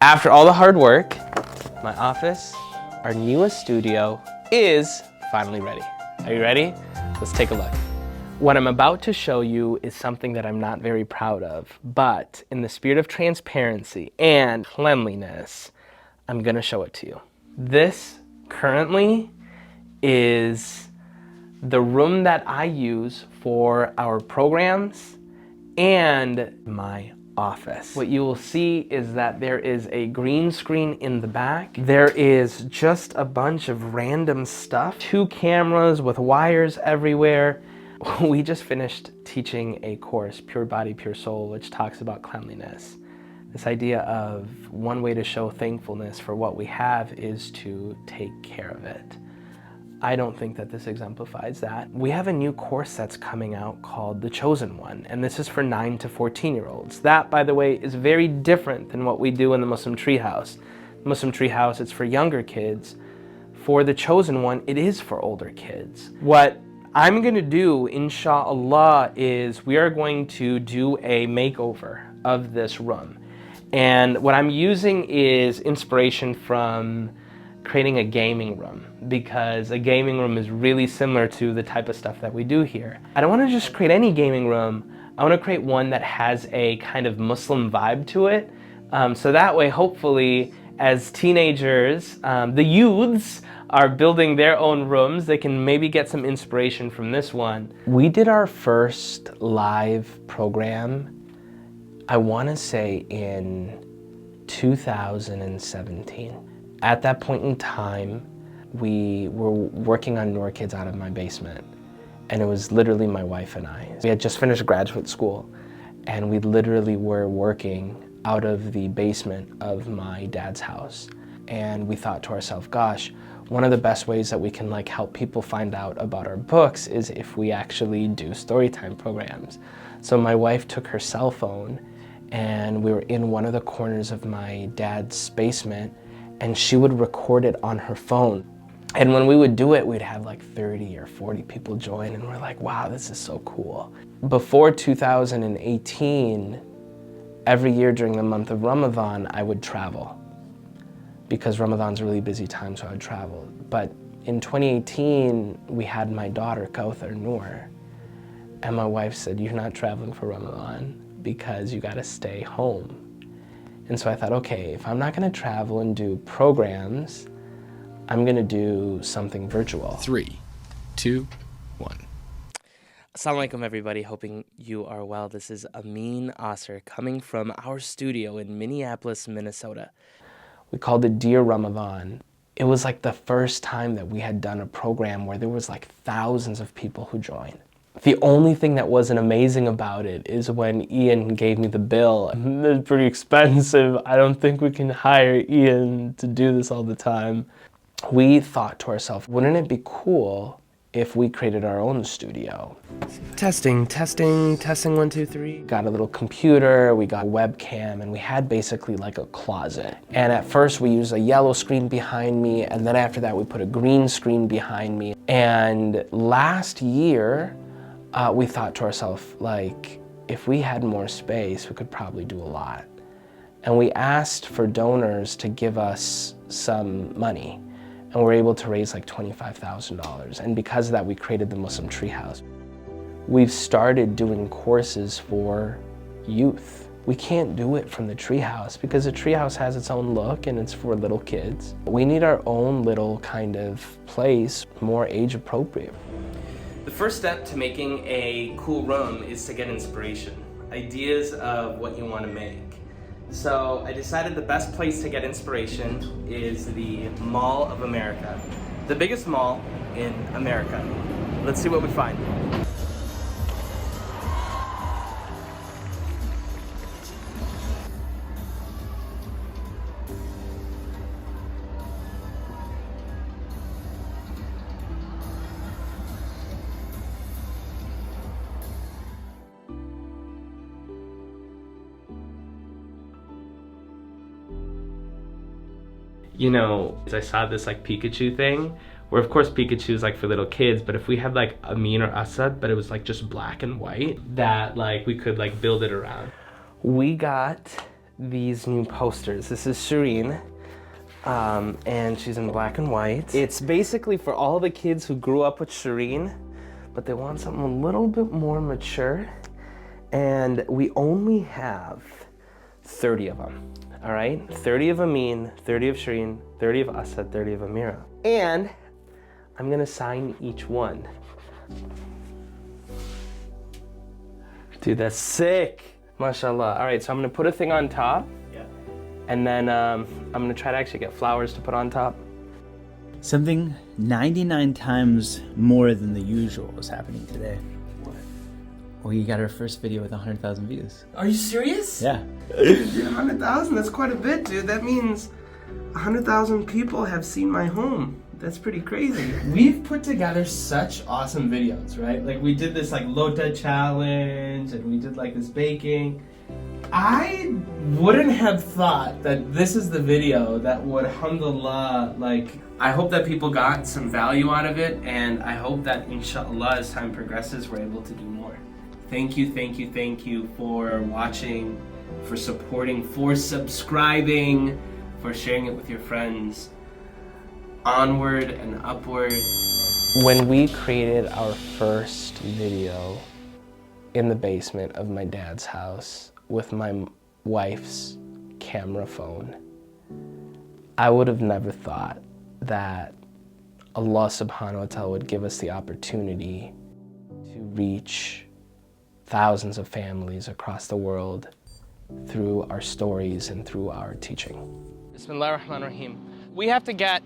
After all the hard work, my office, our newest studio, is finally ready. Are you ready? Let's take a look. What I'm about to show you is something that I'm not very proud of, but in the spirit of transparency and cleanliness, I'm gonna show it to you. This currently is the room that I use for our programs and my office. What you will see is that there is a green screen in the back. There is just a bunch of random stuff. 2 cameras with wires everywhere. We just finished teaching a course, Pure Body, Pure Soul, which talks about cleanliness. This idea of one way to show thankfulness for what we have is to take care of it. I don't think that this exemplifies that. We have a new course that's coming out called The Chosen One, and this is for 9 to 14-year-olds. That, by the way, is very different than what we do in the Muslim Treehouse. Muslim Treehouse, it's for younger kids. For The Chosen One, it is for older kids. What I'm gonna do, inshallah, is we are going to do a makeover of this room. And what I'm using is inspiration from creating a gaming room, because a gaming room is really similar to the type of stuff that we do here. I don't want to just create any gaming room. I want to create one that has a kind of Muslim vibe to it. So that way, hopefully, as teenagers, the youths are building their own rooms, they can maybe get some inspiration from this one. We did our first live program, I want to say in 2017. At that point in time, we were working on Noor Kids out of my basement, and it was literally my wife and I. We had just finished graduate school, and we literally were working out of the basement of my dad's house. And we thought to ourselves, gosh, one of the best ways that we can help people find out about our books is if we actually do storytime programs. So my wife took her cell phone, and we were in one of the corners of my dad's basement, and she would record it on her phone. And when we would do it, we'd have 30 or 40 people join, and we're like, wow, this is so cool. Before 2018, every year during the month of Ramadan, I would travel, because Ramadan's a really busy time, so I would travel. But in 2018, we had my daughter, Noor, and my wife said, you're not traveling for Ramadan because you gotta stay home. And so I thought, okay, if I'm not gonna travel and do programs, I'm gonna do something virtual. 3, 2, 1. Assalamu alaikum, everybody. Hoping you are well. This is Amin coming from our studio in Minneapolis, Minnesota. We called it Dear Ramadan. It was the first time that we had done a program where there was thousands of people who joined. The only thing that wasn't amazing about it is when Ian gave me the bill. It's pretty expensive. I don't think we can hire Ian to do this all the time. We thought to ourselves, wouldn't it be cool if we created our own studio? Testing, 1, 2, 3. Got a little computer, we got a webcam, and we had basically a closet. And at first we used a yellow screen behind me, and then after that we put a green screen behind me. And last year, we thought to ourselves, if we had more space, we could probably do a lot. And we asked for donors to give us some money, and we were able to raise $25,000. And because of that, we created the Muslim Treehouse. We've started doing courses for youth. We can't do it from the Treehouse because the Treehouse has its own look and it's for little kids. We need our own little kind of place, more age appropriate. The first step to making a cool room is to get inspiration, ideas of what you want to make. So I decided the best place to get inspiration is the Mall of America, the biggest mall in America. Let's see what we find. You know, I saw this Pikachu thing, where of course Pikachu is for little kids, but if we had Amin or Asad, but it was just black and white, that we could build it around. We got these new posters. This is Shireen, and she's in black and white. It's basically for all the kids who grew up with Shireen, but they want something a little bit more mature. And we only have 30 of them, all right? 30 of Amin, 30 of Shireen, 30 of Asad, 30 of Amira. And I'm gonna sign each one. Dude, that's sick. MashaAllah. All right, so I'm gonna put a thing on top. Yeah. And then I'm gonna try to actually get flowers to put on top. Something 99 times more than the usual is happening today. What? Well, you got our first video with 100,000 views. Are you serious? Yeah. Dude, 100,000, that's quite a bit, dude. That means 100,000 people have seen my home. That's pretty crazy. We've put together such awesome videos, right? Like we did this like Lota challenge and we did like this baking. I wouldn't have thought that this is the video that would, alhamdulillah, like, I hope that people got some value out of it, and I hope that inshallah as time progresses we're able to do more. Thank you for watching, for supporting, for subscribing, for sharing it with your friends. Onward and upward. When we created our first video in the basement of my dad's house with my wife's camera phone, I would have never thought that Allah subhanahu wa ta'ala would give us the opportunity to reach thousands of families across the world through our stories and through our teaching. Bismillah ar-Rahman ar-Rahim. We have to get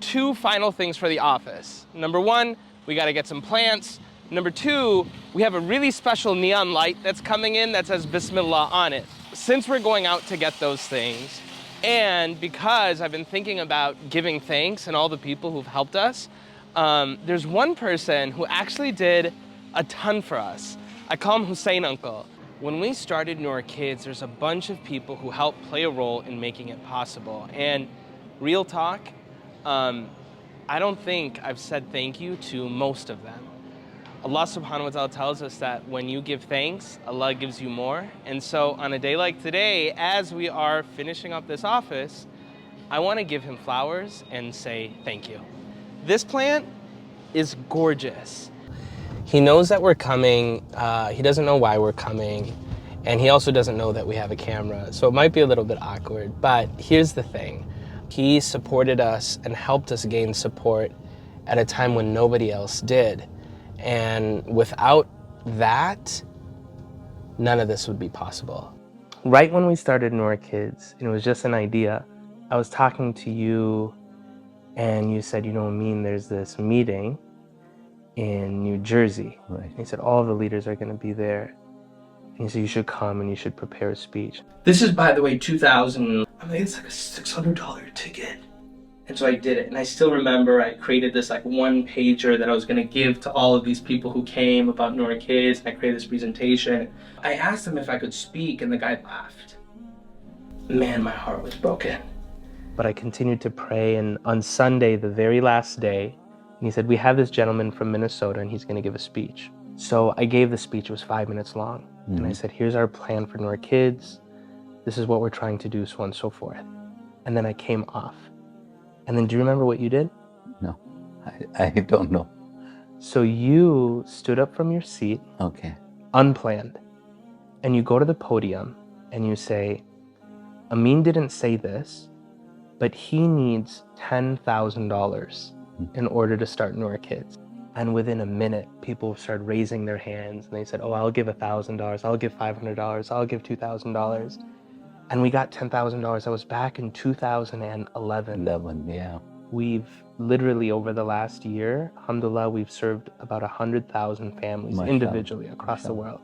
two final things for the office. Number one, we gotta get some plants. Number two, we have a really special neon light that's coming in that says Bismillah on it. Since we're going out to get those things, and because I've been thinking about giving thanks and all the people who've helped us, there's one person who actually did a ton for us. I call him Hussein Uncle. When we started Noor Kids, there's a bunch of people who helped play a role in making it possible. And real talk, I don't think I've said thank you to most of them. Allah subhanahu wa ta'ala tells us that when you give thanks, Allah gives you more. And so on a day like today, as we are finishing up this office, I want to give him flowers and say thank you. This plant is gorgeous. He knows that we're coming. He doesn't know why we're coming. And he also doesn't know that we have a camera. So it might be a little bit awkward, but here's the thing. He supported us and helped us gain support at a time when nobody else did. And without that, none of this would be possible. Right when we started Noor Kids, and it was just an idea, I was talking to you and you said, you know, Amin, there's this meeting in New Jersey. Right. And he said, all of the leaders are gonna be there. And he said, you should come and you should prepare a speech. This is, by the way, 2000. I think it's like a $600 ticket. And so I did it. And I still remember I created this like one pager that I was gonna give to all of these people who came about Noor Kids. And I created this presentation. I asked him if I could speak and the guy laughed. Man, my heart was broken. But I continued to pray, and on Sunday, the very last day, and he said, we have this gentleman from Minnesota and he's gonna give a speech. So I gave the speech, it was 5 minutes long. Mm-hmm. And I said, here's our plan for Noor Kids. This is what we're trying to do, so on and so forth. And then I came off. And then do you remember what you did? No, I don't know. So you stood up from your seat, Okay. unplanned, and you go to the podium and you say, Amin didn't say this, but he needs $10,000 in order to start Noor Kids. And within a minute, people started raising their hands and they said, oh, I'll give $1,000, I'll give $500, I'll give $2,000. And we got $10,000. That was back in 2011. Yeah. We've literally, over the last year, alhamdulillah, we've served about 100,000 families individually across the world.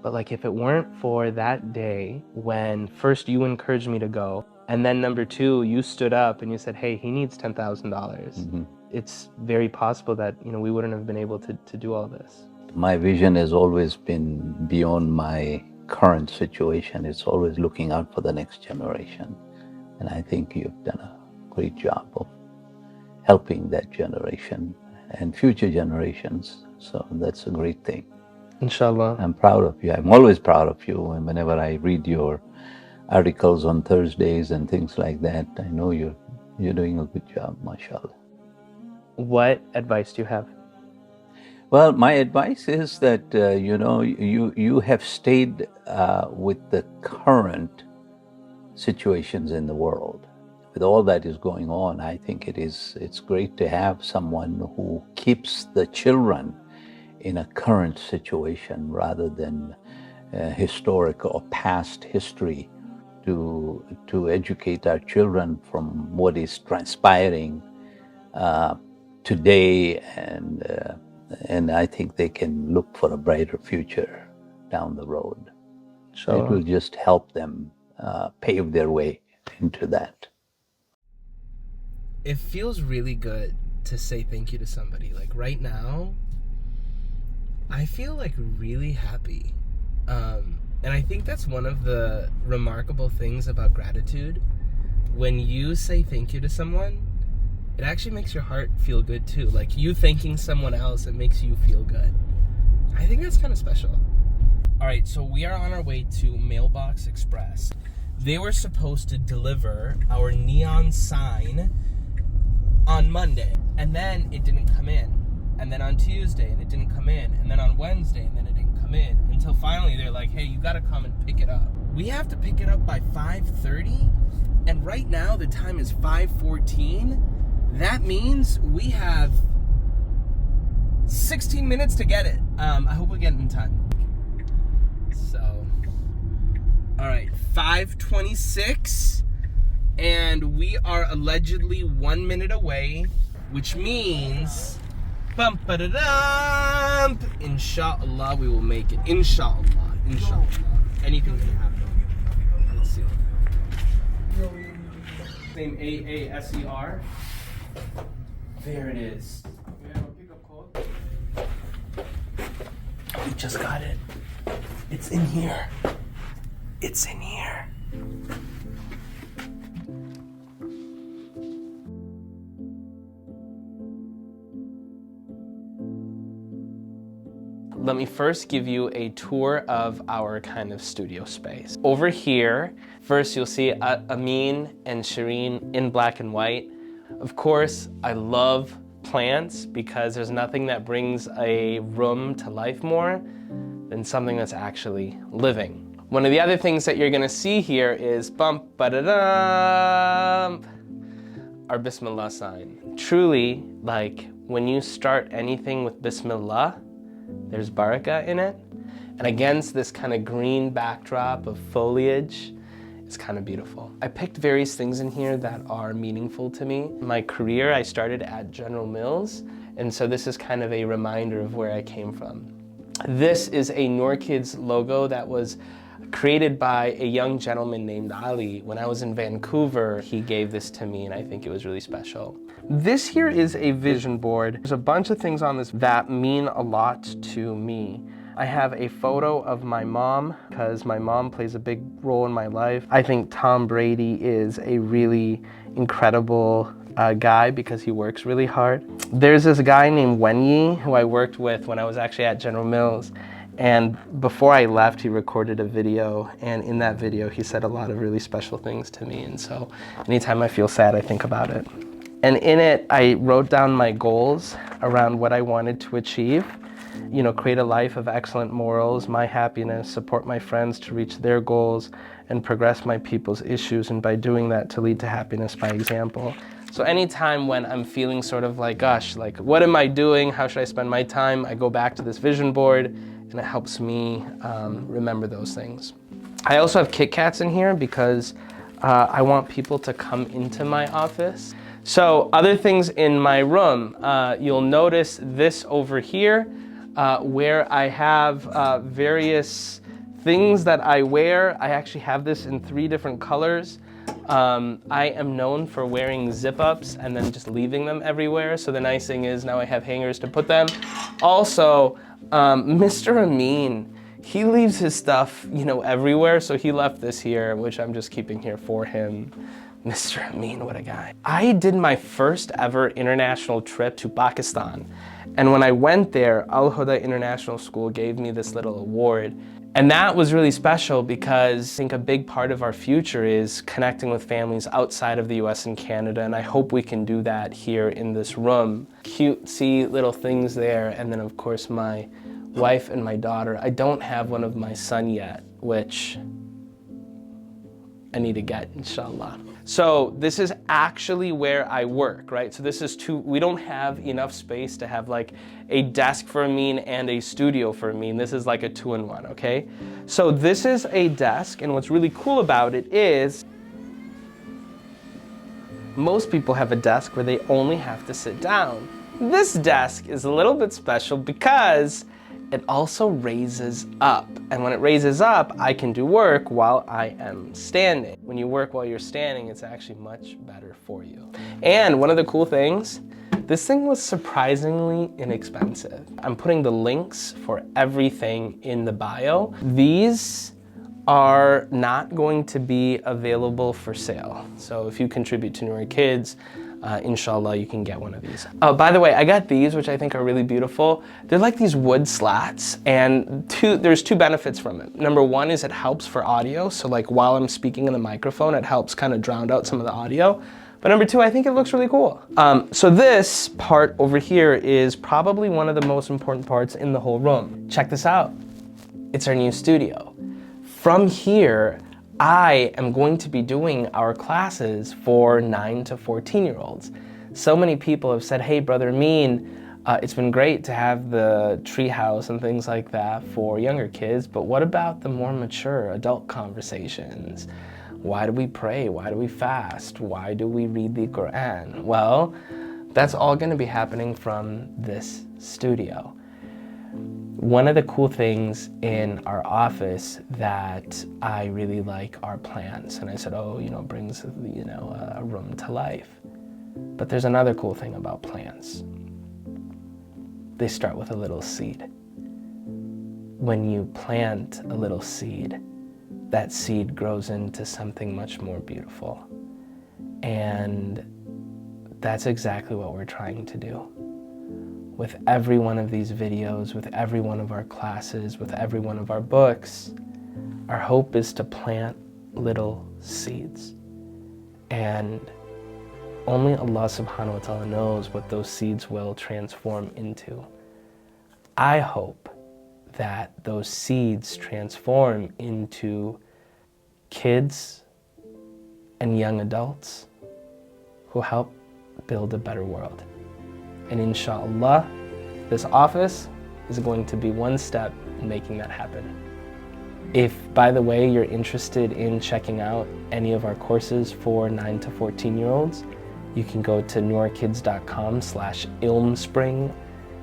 But like, if it weren't for that day when first you encouraged me to go, and then number two, you stood up and you said, hey, he needs $10,000. It's very possible that, you know, we wouldn't have been able to do all this. My vision has always been beyond my current situation. It's always looking out for the next generation. And I think you've done a great job of helping that generation and future generations. So that's a great thing. Inshallah. I'm proud of you. I'm always proud of you. And whenever I read your articles on Thursdays and things like that. I know you're doing a good job, mashallah. What advice do you have? Well, my advice is that you have stayed with the current situations in the world. With all that is going on, I think it's great to have someone who keeps the children in a current situation rather than historic or past history, to educate our children from what is transpiring today, and I think they can look for a brighter future down the road. So it will just help them pave their way into that. It feels really good to say thank you to somebody. Like right now, I feel like really happy. And I think that's one of the remarkable things about gratitude. When you say thank you to someone, it actually makes your heart feel good too. Like you thanking someone else, it makes you feel good. I think that's kind of special. All right, so we are on our way to Mailbox Express. They were supposed to deliver our neon sign on Monday, and then it didn't come in. And then on Tuesday, and it didn't come in. And then on Wednesday, and then it didn't come in. Until finally they're like, hey, you gotta come and pick it up. We have to pick it up by 5:30, and right now the time is 5:14. That means we have 16 minutes to get it. I hope we get it in time. So, all right, 5:26, and we are allegedly 1 minute away, which means, bum-ba-da-dum, inshallah, we will make it. Inshallah, inshallah. Anything can happen. Let's see. Name AASER. There it is. We have a pickup code. We just got it. It's in here. It's in here. Let me first give you a tour of our kind of studio space. Over here, first you'll see Amin and Shireen in black and white. Of course, I love plants because there's nothing that brings a room to life more than something that's actually living. One of the other things that you're gonna see here is bump ba da dum, our Bismillah sign. Truly, like when you start anything with Bismillah, there's barakah in it. And against this kind of green backdrop of foliage, it's kind of beautiful. I picked various things in here that are meaningful to me. My career, I started at General Mills, and so this is kind of a reminder of where I came from. This is a Noor Kids logo that was created by a young gentleman named Ali. When I was in Vancouver, he gave this to me, and I think it was really special. This here is a vision board. There's a bunch of things on this that mean a lot to me. I have a photo of my mom because my mom plays a big role in my life. I think Tom Brady is a really incredible guy because he works really hard. There's this guy named Wenyi who I worked with when I was actually at General Mills. And before I left, he recorded a video, and in that video, he said a lot of really special things to me. And so anytime I feel sad, I think about it. And in it, I wrote down my goals around what I wanted to achieve. You know, create a life of excellent morals, my happiness, support my friends to reach their goals, and progress my people's issues, and by doing that, to lead to happiness by example. So anytime when I'm feeling sort of like, gosh, like what am I doing? How should I spend my time? I go back to this vision board, and it helps me remember those things. I also have Kit Kats in here because I want people to come into my office. So other things in my room, you'll notice this over here where I have various things that I wear. I actually have this in 3 different colors. I am known for wearing zip-ups and then just leaving them everywhere. So the nice thing is now I have hangers to put them. Also, Mr. Amin, he leaves his stuff, you know, everywhere. So he left this here, which I'm just keeping here for him. Mr. Amin, what a guy. I did my first ever international trip to Pakistan. And when I went there, Al Huda International School gave me this little award. And that was really special because I think a big part of our future is connecting with families outside of the US and Canada, and I hope we can do that here in this room. Cutesy little things there, and then of course my wife and my daughter. I don't have one of my son yet, which I need to get, inshallah. So this is actually where I work, right? So this is we don't have enough space to have like a desk for Amin and a studio for Amin. This is like a 2-in-1, okay? So this is a desk, and what's really cool about it is most people have a desk where they only have to sit down. This desk is a little bit special because it also raises up. And when it raises up, I can do work while I am standing. When you work while you're standing, it's actually much better for you. And one of the cool things, this thing was surprisingly inexpensive. I'm putting the links for everything in the bio. These are not going to be available for sale. So if you contribute to Noor Kids, inshallah, you can get one of these. Oh, by the way, I got these, which I think are really beautiful. They're like these wood slats, and there's two benefits from it. Number one is it helps for audio. So like while I'm speaking in the microphone, it helps kind of drown out some of the audio. But number two, I think it looks really cool. So this part over here is probably one of the most important parts in the whole room. Check this out. It's our new studio. From here, I am going to be doing our classes for 9 to 14-year-olds. So many people have said, hey, Brother Amin, it's been great to have the treehouse and things like that for younger kids, but what about the more mature adult conversations? Why do we pray? Why do we fast? Why do we read the Quran? Well, that's all going to be happening from this studio. One of the cool things in our office that I really like are plants. And I said, oh, brings, a room to life. But there's another cool thing about plants. They start with a little seed. When you plant a little seed, that seed grows into something much more beautiful. And that's exactly what we're trying to do. With every one of these videos, with every one of our classes, with every one of our books, our hope is to plant little seeds. And only Allah subhanahu wa ta'ala knows what those seeds will transform into. I hope that those seeds transform into kids and young adults who help build a better world. And inshallah, this office is going to be one step in making that happen. If, by the way, you're interested in checking out any of our courses for 9 to 14-year-olds, you can go to noorkids.com/Ilm Spring,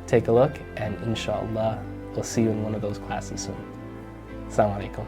take a look, and inshallah, we'll see you in one of those classes soon. Assalamu alaikum.